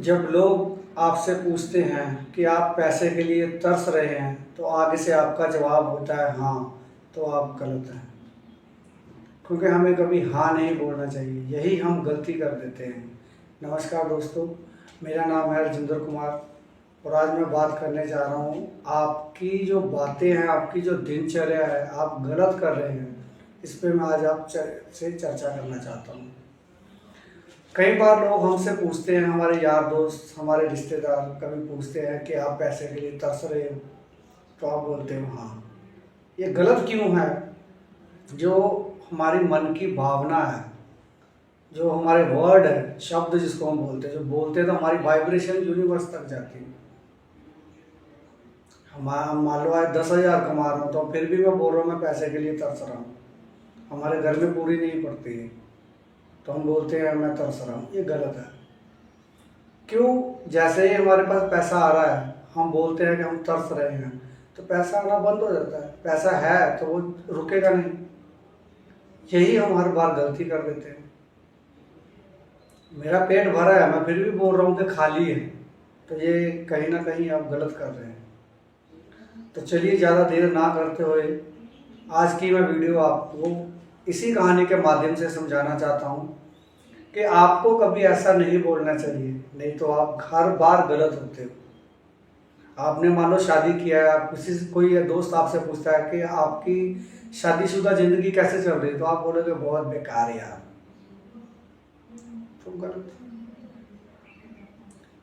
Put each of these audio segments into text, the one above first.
जब लोग आपसे पूछते हैं कि आप पैसे के लिए तरस रहे हैं तो आगे से आपका जवाब होता है हाँ, तो आप गलत हैं। क्योंकि हमें कभी हाँ नहीं बोलना चाहिए, यही हम गलती कर देते हैं। नमस्कार दोस्तों, मेरा नाम है राजेंद्र कुमार और आज मैं बात करने जा रहा हूँ आपकी जो बातें हैं, आपकी जो दिनचर्या है, आप गलत कर रहे हैं, इस पे मैं आज आप से चर्चा करना चाहता हूँ। कई बार लोग हमसे पूछते हैं, हमारे यार दोस्त, हमारे रिश्तेदार कभी पूछते हैं कि आप पैसे के लिए तरस रहे हो, तो आप बोलते हो हाँ। ये गलत क्यों है? जो हमारी मन की भावना है, जो हमारे वर्ड है, शब्द जिसको हम बोलते हैं, जो बोलते हैं तो हमारी वाइब्रेशन यूनिवर्स तक जाती है। हमारा मान लो आज 10,000 कमा रहा हूँ तो फिर भी मैं बोल रहा हूँ मैं पैसे के लिए तरस रहा हूँ, हमारे घर में पूरी नहीं पड़ती है तो हम बोलते हैं मैं तरस रहा हूँ। ये गलत है। क्यों? जैसे ही हमारे पास पैसा आ रहा है हम बोलते हैं कि हम तरस रहे हैं, तो पैसा आना बंद हो जाता है। पैसा है तो वो रुकेगा नहीं। यही हम हर बार गलती कर देते हैं। मेरा पेट भरा है, मैं फिर भी बोल रहा हूँ कि खाली है, तो ये कहीं ना कहीं आप गलत कर रहे हैं। तो चलिए ज़्यादा देर ना करते हुए आज की मैं वीडियो आपको इसी कहानी के माध्यम से समझाना चाहता हूँ कि आपको कभी ऐसा नहीं बोलना चाहिए, नहीं तो आप हर बार गलत होते हो। आपने मान लो शादी किया है, आप किसी कोई दोस्त आपसे पूछता है कि आपकी शादीशुदा जिंदगी कैसे चल रही है, तो आप बोलोगे बहुत बेकार यार, तो गलत।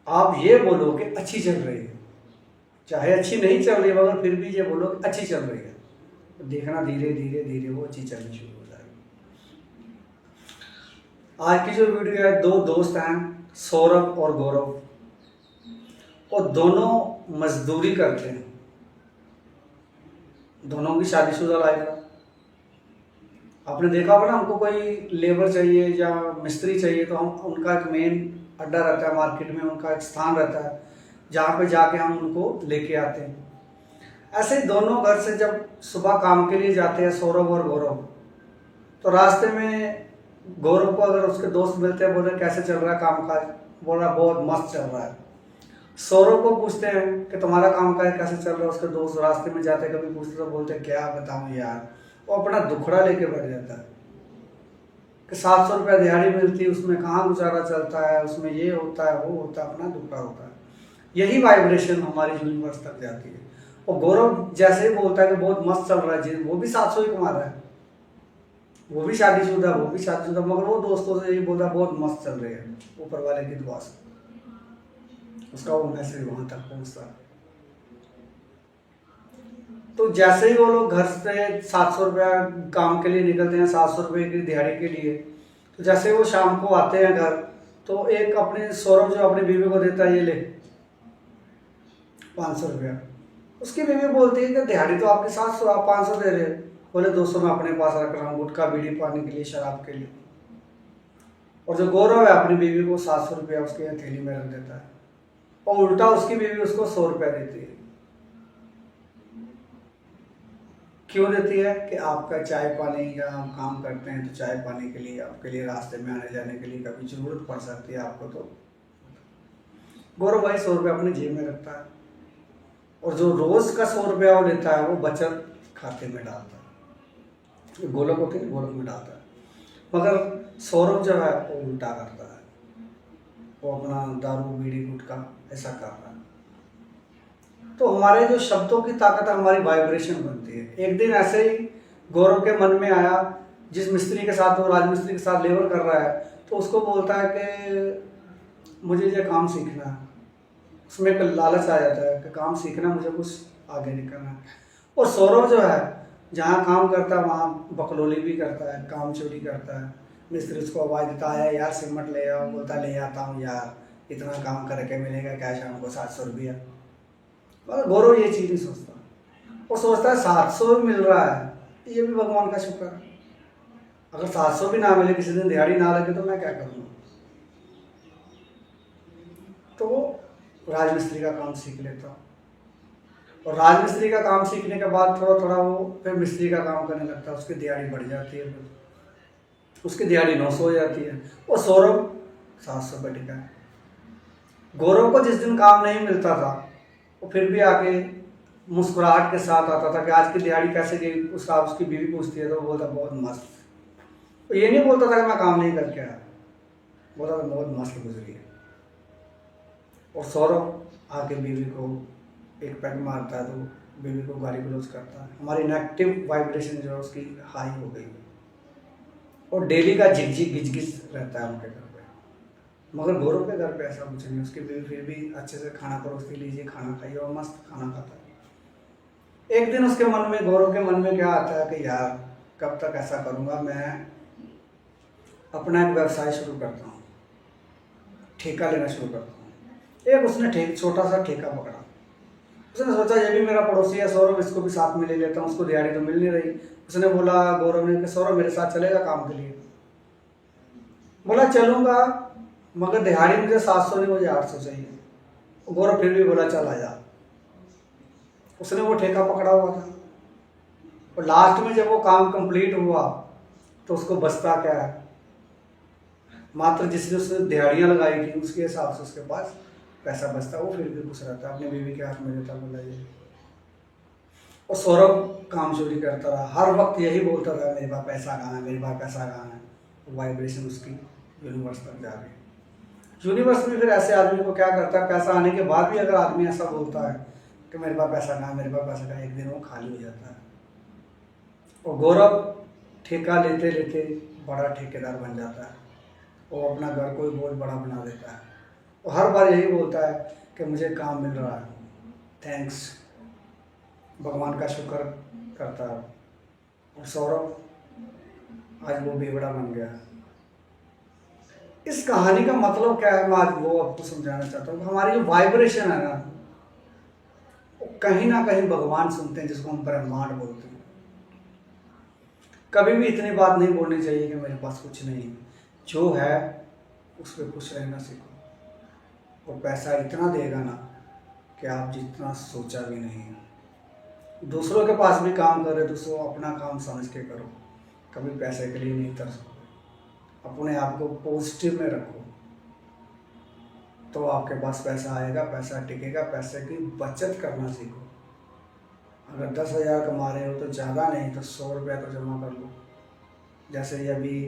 आप ये बोलो कि अच्छी चल रही है, चाहे अच्छी नहीं चल रही है मगर फिर भी ये बोलो कि अच्छी चल रही है, तो देखना धीरे धीरे धीरे वो अच्छी चलनी शुरू हो जाएगी। आज की जो वीडियो है, दो दोस्त हैं, सौरभ और गौरव, और दोनों मजदूरी करते हैं। दोनों की शादीशुदा लाइफ है। आपने देखा होगा ना, हमको कोई लेबर चाहिए या मिस्त्री चाहिए तो हम उनका एक मेन अड्डा रहता है मार्केट में, उनका एक स्थान रहता है जहाँ पे जाके हम उनको लेके आते हैं। ऐसे ही दोनों घर से जब सुबह काम के लिए जाते हैं, सौरभ और गौरव, तो रास्ते में गौरव को अगर उसके दोस्त मिलते हैं, बोले कैसे चल रहा है काम काज, बोल रहा बहुत मस्त चल रहा है। सौरभ को पूछते हैं कि तुम्हारा काम काज कैसे चल रहा है, उसके दोस्त रास्ते में जाते कभी पूछते तो बोलते हैं क्या बताऊं यार, वो अपना दुखड़ा लेके बैठ जाता है कि 700 रुपया दिहाड़ी मिलती है, उसमें कहाँ गुजारा चलता है, उसमें ये होता है वो होता है, अपना दुखड़ा होता है। यही वाइब्रेशन हमारी यूनिवर्स तक जाती है। और गौरव जैसे ही बोलता है कि बहुत मस्त चल रहा है जी, वो भी 700 ही कमा रहा है, वो भी शादीशुदा, मगर वो दोस्तों से यही बोलता है बहुत मस्त चल रही है, ऊपर वाले की दुआ से उसका वो मैसेज वहां तक पहुंचता है। तो जैसे ही वो लोग घर से 700 रुपया काम के लिए निकलते हैं, 700 रुपये की दिहाड़ी के लिए, तो जैसे वो शाम को आते हैं घर, तो एक अपने सौरभ जो अपनी बीवी को देता है, ये ले 500 रुपया। उसकी बीवी बोलती है कि दिहाड़ी तो आपके 700, आप 500 दे रहे हैं। बोले 200 मैं अपने पास रख रहा हूँ गुटखा बीड़ी पानी के लिए, शराब के लिए। और जो गौरव है अपनी बीवी को 700 रुपया उसके हथेली में रख देता है, और उल्टा उसकी बीवी उसको 100 रुपया देती है। क्यों देती है? कि आपका चाय पानी, या हम काम करते हैं तो चाय पानी के लिए, आपके लिए रास्ते में आने जाने के लिए कभी जरूरत पड़ सकती है आपको, तो गौरव भाई 100 रुपया अपनी जेब में रखता है, और जो रोज का 100 रुपया वो लेता है वो बचत खाते में डालता है, गोलक होती है गोलक में डालता है। मगर सौरभ जो है वो उल्टा करता है, वो अपना दारू बीड़ी गुटखा ऐसा कर रहा है। तो हमारे जो शब्दों की ताकत है, हमारी वाइब्रेशन बनती है। एक दिन ऐसे ही गौरव के मन में आया, जिस मिस्त्री के साथ वो राजमिस्त्री के साथ लेबर कर रहा है, तो उसको बोलता है कि मुझे ये काम सीखना है। उसमें एक लालच आ जाता है कि काम सीखना, मुझे कुछ आगे निकलना है। और सौरभ जो है जहाँ काम करता है वहाँ बकलोली भी करता है, काम चोरी करता है। मिस्त्री उसको आवाज़ देता है यार सीमेंट ले आओ, बोलता ले आता हूँ यार, इतना काम करके मिलेगा क्या शाम को 700 रुपया। मगर गौरव ये चीज़ नहीं सोचता, वो सोचता है 700 मिल रहा है, ये भी भगवान का शुक्र है। अगर 700 भी ना मिले, किसी दिन दिहाड़ी ना लगे, तो मैं क्या करूँगा। तो राजमिस्त्री का काम सीख लेता हूँ, और राजमिस्त्री का काम सीखने के बाद थोड़ा थोड़ा वो फिर मिस्त्री का काम करने लगता है। उसकी दिहाड़ी बढ़ जाती है, उसकी दिहाड़ी 900 हो जाती है, और सौरभ 700 पे टिका है। गौरव को जिस दिन काम नहीं मिलता था वो फिर भी आके मुस्कुराहट के साथ आता था कि आज की दिहाड़ी कैसे गई, उसकी बीवी पूछती है तो वो बोलता बहुत मस्त। तो ये नहीं बोलता था कि मैं काम नहीं करके आया, बोलता था बहुत मस्त गुजरी है। और सौरभ आके बीवी को एक पैक मारता है तो बीवी को गाली गलौज करता है, हमारी नेगेटिव वाइब्रेशन जो है उसकी हाई हो गई और डेली का झिकझिक घिच रहता है उनके घर पे। मगर गौरव के घर पे ऐसा कुछ नहीं, उसकी बीवी फिर भी अच्छे से खाना परोसती, लीजिए खाना खाइए, और मस्त खाना खाता है। एक दिन उसके मन में, गौरव के मन में क्या आता है कि यार कब तक ऐसा करूँगा, मैं अपना एक व्यवसाय शुरू करता हूँ, ठेका लेना शुरू करता हूँ। एक उसने छोटा सा ठेका पकड़ा। उसने सोचा ये भी मेरा पड़ोसी है सौरभ, इसको भी साथ में ले लेता हूँ, उसको दिहाड़ी तो मिल नहीं रही। उसने बोला, गौरव ने, कि सौरभ मेरे साथ चलेगा काम के लिए? बोला चलूँगा, मगर दिहाड़ी मुझे 700 नहीं, मुझे 800 चाहिए। गौरव फिर भी बोला चल आजा। उसने वो ठेका पकड़ा हुआ था और लास्ट में जब वो काम कंप्लीट हुआ तो उसको बचता क्या है, मात्र जिसने उसने दिहाड़ियाँ लगाई थी उसके हिसाब से उसके पास पैसा बचता। वो फिर भी खुश रहता, अपनी बीवी के हाथ में देता, बोला ये। और सौरभ काम चोरी करता रहा, हर वक्त यही बोलता था मेरे पास पैसा कहाँ है, मेरे पास पैसा कहाँ है। वाइब्रेशन उसकी यूनिवर्स तक जा रही है। यूनिवर्स में फिर ऐसे आदमी को क्या करता है, पैसा आने के बाद भी अगर आदमी ऐसा बोलता है कि मेरे पास पैसा कहाँ है, मेरे पास पैसा कहाँ है, एक दिन वो खाली हो जाता है। और गौरव ठेका लेते लेते बड़ा ठेकेदार बन जाता है, वो अपना घर को बहुत बड़ा बना देता है। वो हर बार यही बोलता है कि मुझे काम मिल रहा है, थैंक्स, भगवान का शुक्र करता है। और सौरभ आज वो बेवड़ा बन गया। इस कहानी का मतलब क्या है, मैं आज वो आपको समझाना चाहता हूँ। हमारी जो वाइब्रेशन है ना, वो कहीं ना कहीं भगवान सुनते हैं, जिसको हम ब्रह्मांड बोलते हैं। कभी भी इतनी बात नहीं बोलनी चाहिए कि मेरे पास कुछ नहीं है। जो है उस पर खुश रहना सीखो। वो पैसा इतना देगा ना कि आप जितना सोचा भी नहीं है। दूसरों के पास भी काम करे तो सो अपना काम समझ के करो, कभी पैसे के लिए नहीं तरसो। अपने आप को पॉजिटिव में रखो तो आपके पास पैसा आएगा, पैसा टिकेगा। पैसे की बचत करना सीखो। अगर 10,000 कमा रहे हो तो ज़्यादा नहीं तो 100 रुपया तो जमा कर लो। जैसे ये अभी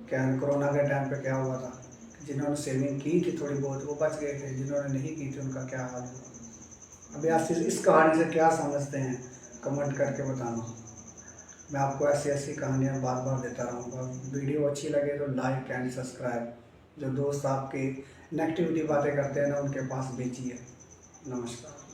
क्या कोरोना के टाइम पे क्या हुआ था, जिन्होंने सेविंग की थी थोड़ी बहुत वो बच गए थे, जिन्होंने नहीं की थी उनका क्या हाल हुआ। अभी आप इस कहानी से क्या समझते हैं कमेंट करके बताना। मैं आपको ऐसी ऐसी कहानियाँ बार बार देता रहूँगा। वीडियो अच्छी लगे तो लाइक एंड सब्सक्राइब। जो दोस्त आपके नेगेटिविटी बातें करते हैं ना, उनके पास भेजिए। नमस्कार।